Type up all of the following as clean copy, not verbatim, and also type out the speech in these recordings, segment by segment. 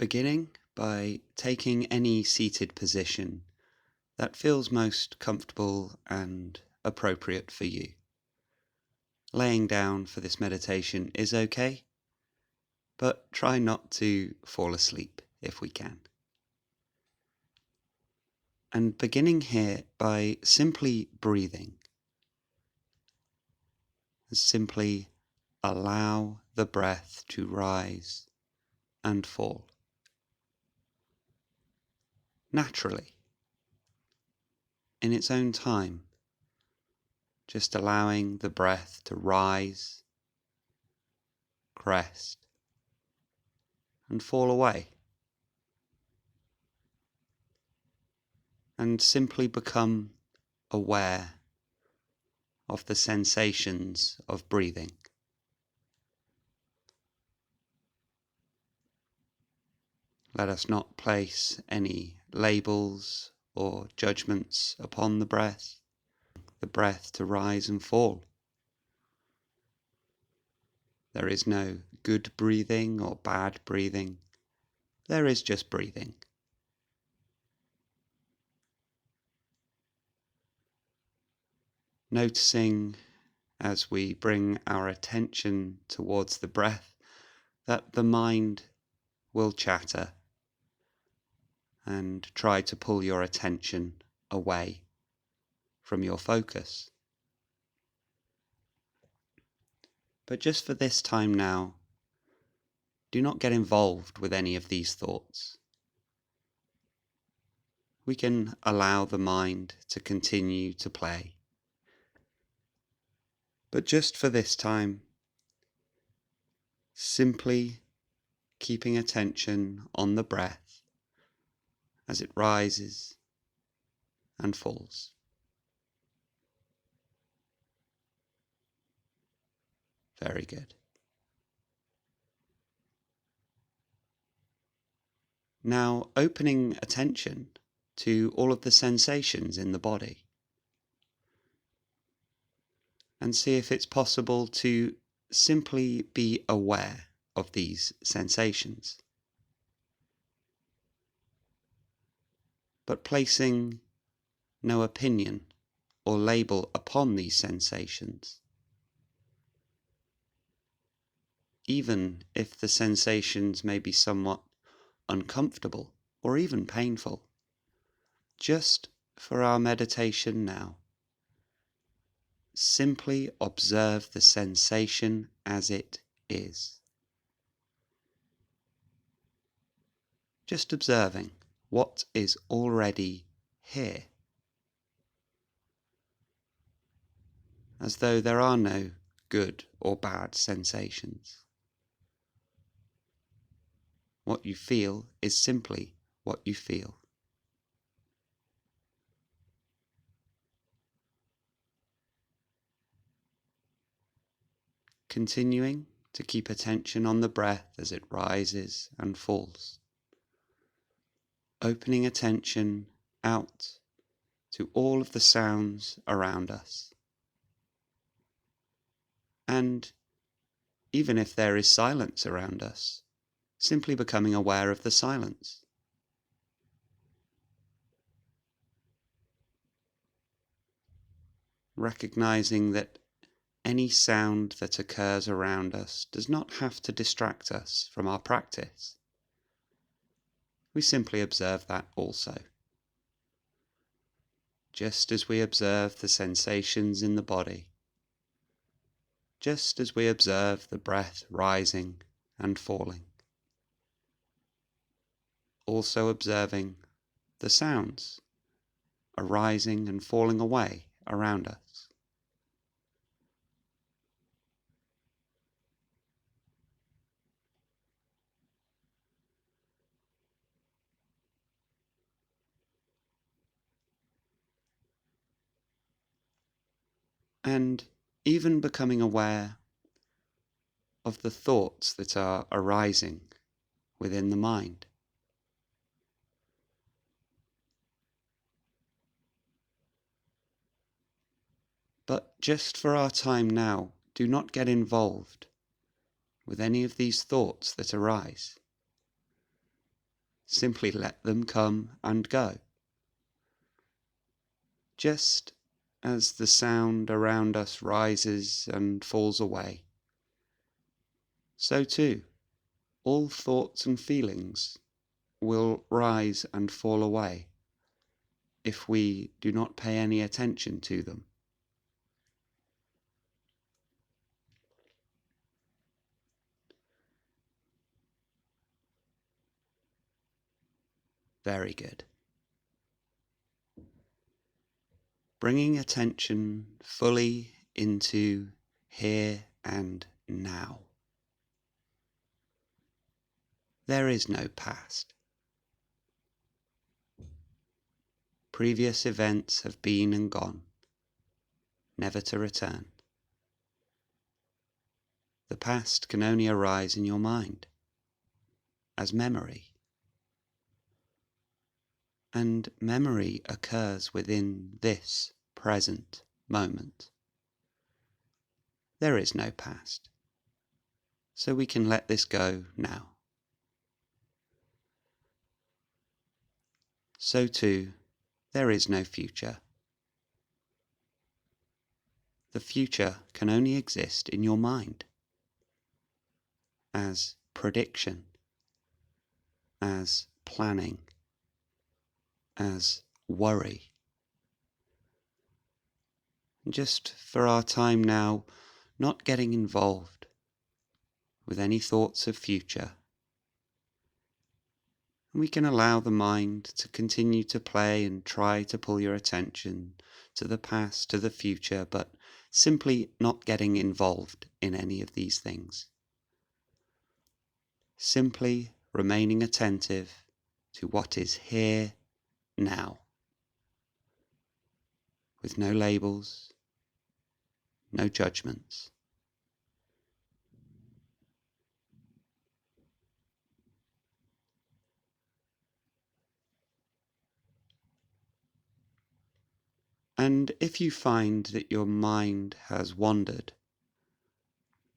Beginning by taking any seated position that feels most comfortable and appropriate for you. Laying down for this meditation is okay, but try not to fall asleep if we can. And beginning here by simply breathing. Simply allow the breath to rise and fall naturally, in its own time, just allowing the breath to rise, crest, and fall away, and simply become aware of the sensations of breathing. Let us not place any labels or judgments upon the breath to rise and fall. There is no good breathing or bad breathing. There is just breathing. Noticing as we bring our attention towards the breath that the mind will chatter and try to pull your attention away from your focus. But just for this time now, do not get involved with any of these thoughts. We can allow the mind to continue to play. But just for this time, simply keeping attention on the breath as it rises and falls. Very good. Now opening attention to all of the sensations in the body, and see if it's possible to simply be aware of these sensations, but placing no opinion or label upon these sensations. Even if the sensations may be somewhat uncomfortable or even painful, just for our meditation now, simply observe the sensation as it is. Just observing what is already here, as though there are no good or bad sensations. What you feel is simply what you feel. Continuing to keep attention on the breath as it rises and falls. Opening attention out to all of the sounds around us. And even if there is silence around us, simply becoming aware of the silence. Recognizing that any sound that occurs around us does not have to distract us from our practice. We simply observe that also. Just as we observe the sensations in the body, just as we observe the breath rising and falling. Also observing the sounds arising and falling away around us. And even becoming aware of the thoughts that are arising within the mind. But just for our time now, do not get involved with any of these thoughts that arise. simply let them come and go. Just as the sound around us rises and falls away, so too all thoughts and feelings will rise and fall away if we do not pay any attention to them. Very good. Bringing attention fully into here and now. There is no past. Previous events have been and gone, never to return. The past can only arise in your mind as memory. And memory occurs within this present moment. There is no past, so we can let this go now. So too, there is no future. The future can only exist in your mind, as prediction, as planning, as worry. Just for our time now, not getting involved with any thoughts of future. We can allow the mind to continue to play and try to pull your attention to the past, to the future, but simply not getting involved in any of these things. Simply remaining attentive to what is here now, with no labels, no judgments. And if you find that your mind has wandered,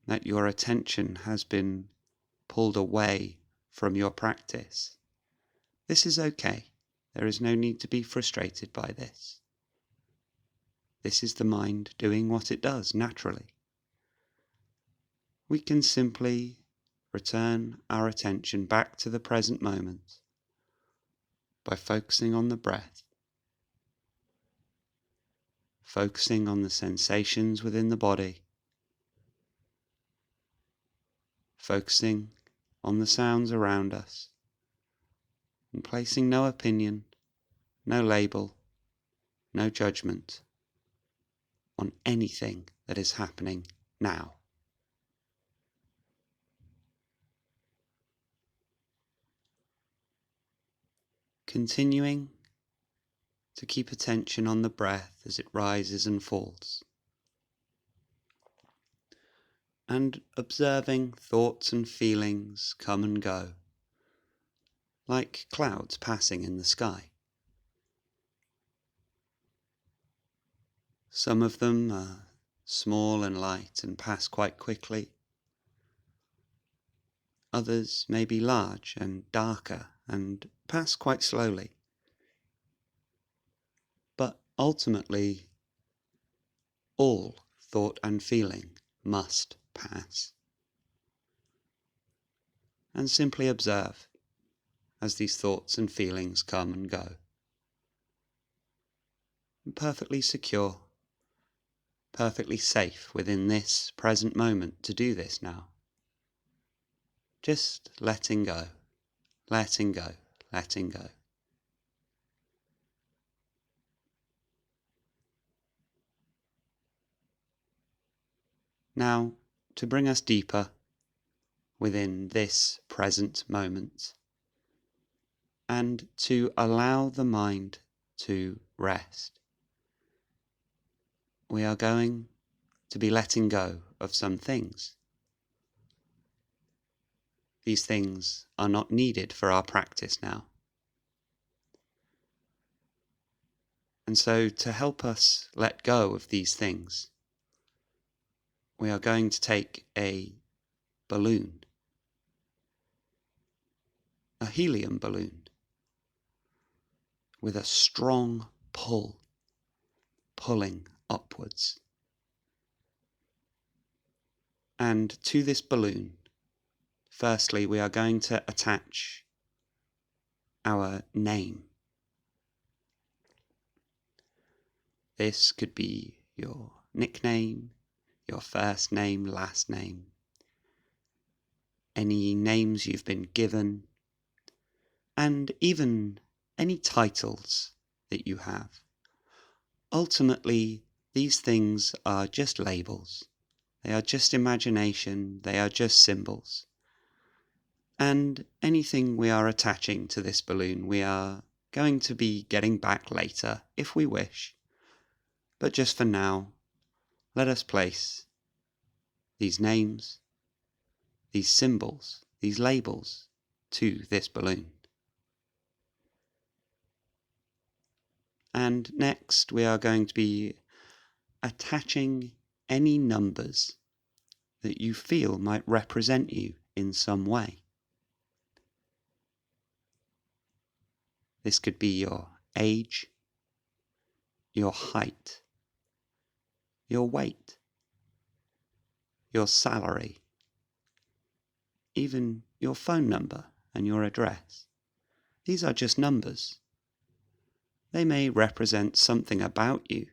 that your attention has been pulled away from your practice, this is okay. There is no need to be frustrated by this. This is the mind doing what it does naturally. We can simply return our attention back to the present moment by focusing on the breath, focusing on the sensations within the body, focusing on the sounds around us, and placing no opinion, no label, no judgment on anything that is happening now. Continuing to keep attention on the breath as it rises and falls, and observing thoughts and feelings come and go, like clouds passing in the sky. Some of them are small and light and pass quite quickly. Others may be large and darker and pass quite slowly. But ultimately, all thought and feeling must pass. And simply observe as these thoughts and feelings come and go. And perfectly secure, perfectly safe within this present moment to do this now. Just letting go, letting go, letting go. Now, to bring us deeper within this present moment, and to allow the mind to rest, we are going to be letting go of some things. These things are not needed for our practice now. And so, to help us let go of these things, we are going to take a balloon, a helium balloon, with a strong pull, pulling upwards. And to this balloon, firstly, we are going to attach our name. This could be your nickname, your first name, last name, any names you've been given, and even any titles that you have. Ultimately, these things are just labels. They are just imagination, they are just symbols. And anything we are attaching to this balloon, we are going to be getting back later, if we wish. But just for now, let us place these names, these symbols, these labels to this balloon. And next we are going to be attaching any numbers that you feel might represent you in some way. This could be your age, your height, your weight, your salary, even your phone number and your address. These are just numbers. They may represent something about you,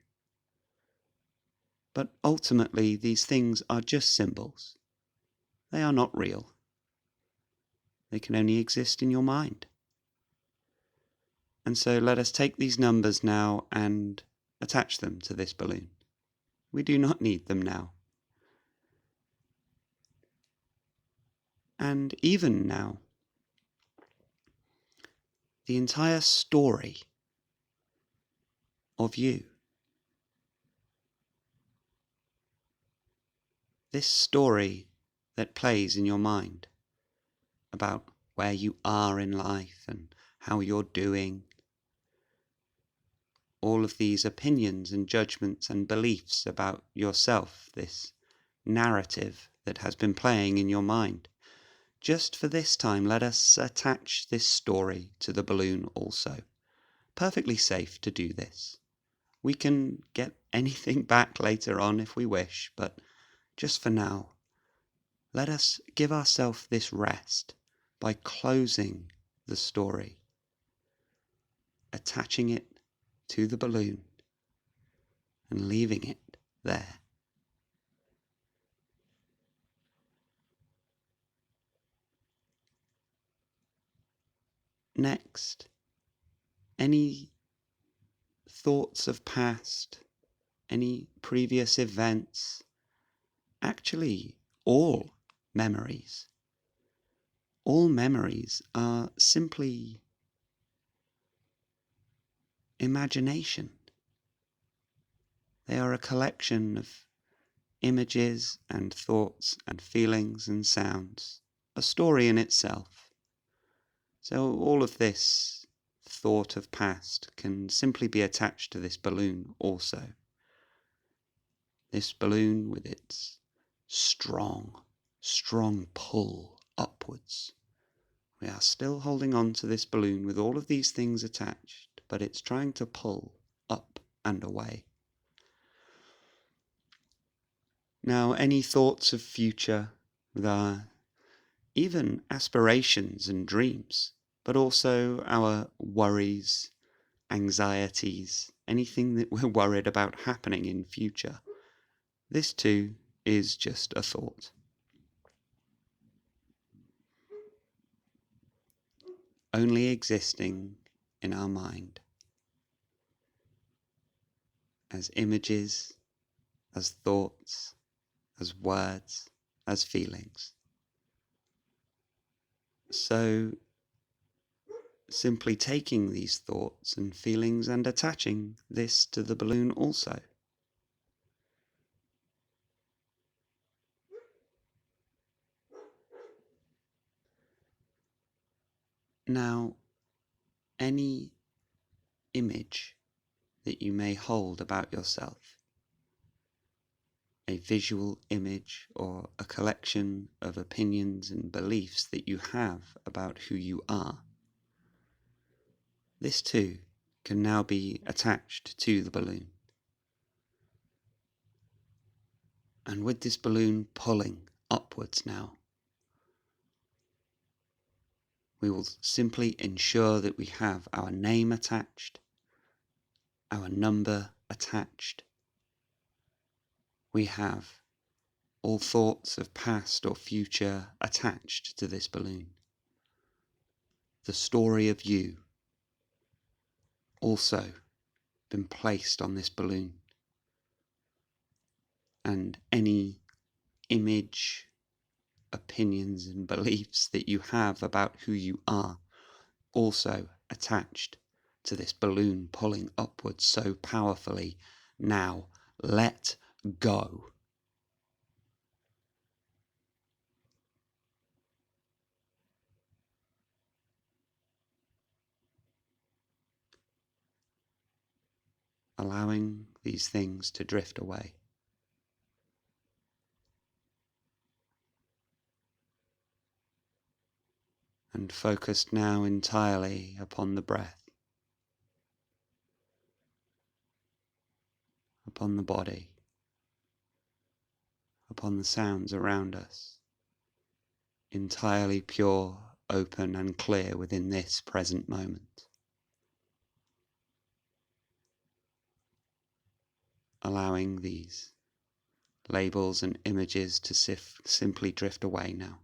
but ultimately these things are just symbols. They are not real. They can only exist in your mind. And so let us take these numbers now and attach them to this balloon. We do not need them now. And even now, the entire story of you, this story that plays in your mind about where you are in life and how you're doing, all of these opinions and judgments and beliefs about yourself, this narrative that has been playing in your mind. Just for this time, let us attach this story to the balloon also. Perfectly safe to do this. We can get anything back later on if we wish, but just for now, let us give ourselves this rest by closing the story, attaching it to the balloon and leaving it there. Next, any thoughts of past, any previous events, actually all memories. All memories are simply imagination. They are a collection of images and thoughts and feelings and sounds, a story in itself. So all of this thought of past can simply be attached to this balloon also. This balloon with its strong pull upwards. We are still holding on to this balloon with all of these things attached, but it's trying to pull up and away. Now, any thoughts of future with our even aspirations and dreams, but also our worries, anxieties, anything that we're worried about happening in future. This too is just a thought. Only existing in our mind as images, as thoughts, as words, as feelings. So simply taking these thoughts and feelings and attaching this to the balloon also. Now, any image that you may hold about yourself, a visual image or a collection of opinions and beliefs that you have about who you are. This too can now be attached to the balloon. And with this balloon pulling upwards now, we will simply ensure that we have our name attached, our number attached. We have all thoughts of past or future attached to this balloon. The story of you also been placed on this balloon. And any image, opinions and beliefs that you have about who you are also attached to this balloon pulling upwards so powerfully. Now let go. Allowing these things to drift away. And focused now entirely upon the breath, upon the body, upon the sounds around us, entirely pure, open and clear within this present moment. Allowing these labels and images to simply drift away now.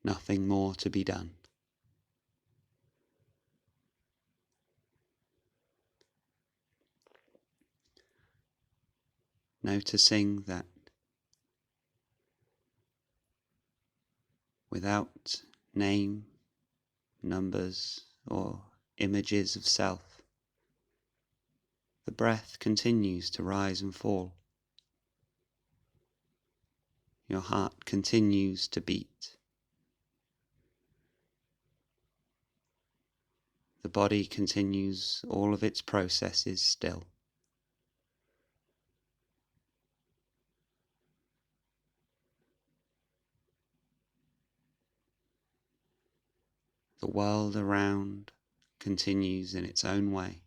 Nothing more to be done. Noticing that without name, numbers, or images of self, the breath continues to rise and fall. Your heart continues to beat. The body continues all of its processes still. The world around continues in its own way.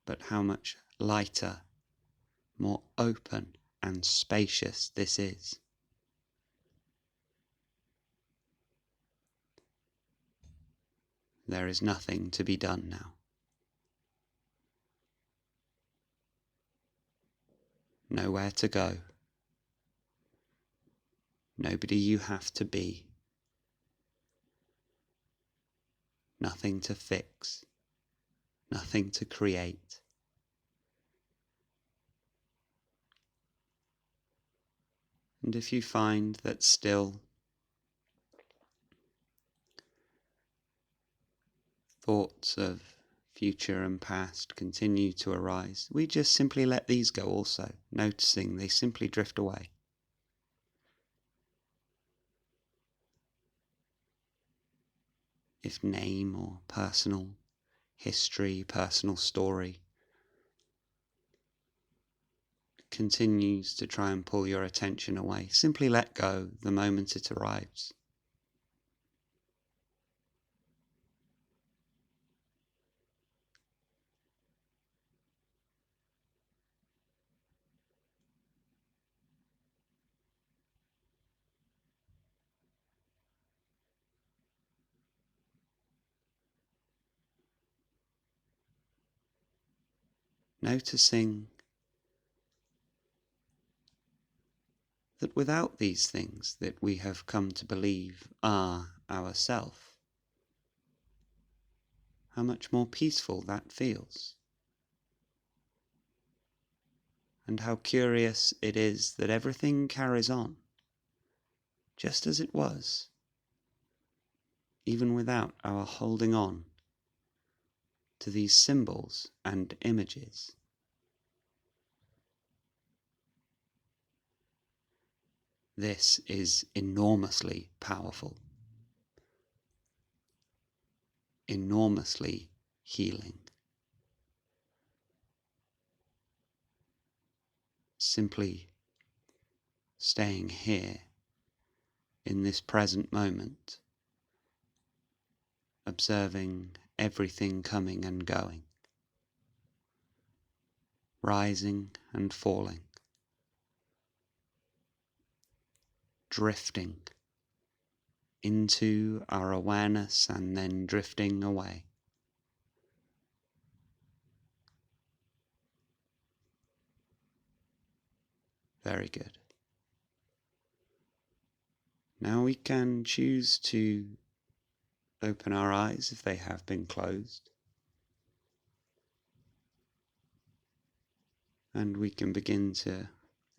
But how much lighter, more open and spacious this is. There is nothing to be done now. Nowhere to go. Nobody you have to be. Nothing to fix. Nothing to create. And if you find that still thoughts of future and past continue to arise, we just simply let these go also, noticing they simply drift away. If name or personal history, personal story continues to try and pull your attention away, simply let go the moment it arrives. Noticing that without these things that we have come to believe are ourself, how much more peaceful that feels. And how curious it is that everything carries on, just as it was, even without our holding on to these symbols and images. This is enormously powerful, enormously healing. simply staying here in this present moment, observing everything coming and going, rising and falling, drifting into our awareness and then drifting away. Very good. Now we can choose to open our eyes if they have been closed, and we can begin to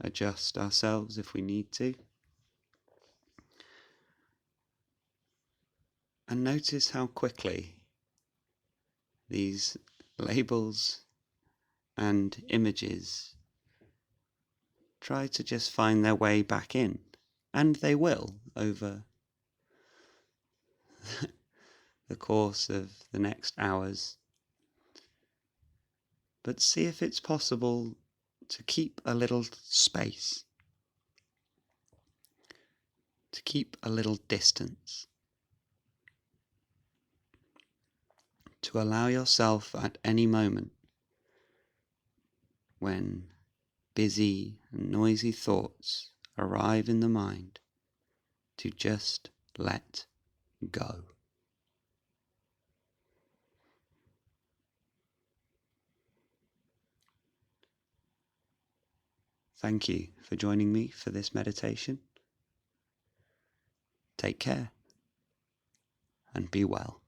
adjust ourselves if we need to. And notice how quickly these labels and images try to just find their way back in, and they will over the course of the next hours. But see if it's possible to keep a little space, to keep a little distance, to allow yourself at any moment when busy and noisy thoughts arrive in the mind to just let go. Thank you for joining me for this meditation. Take care and be well.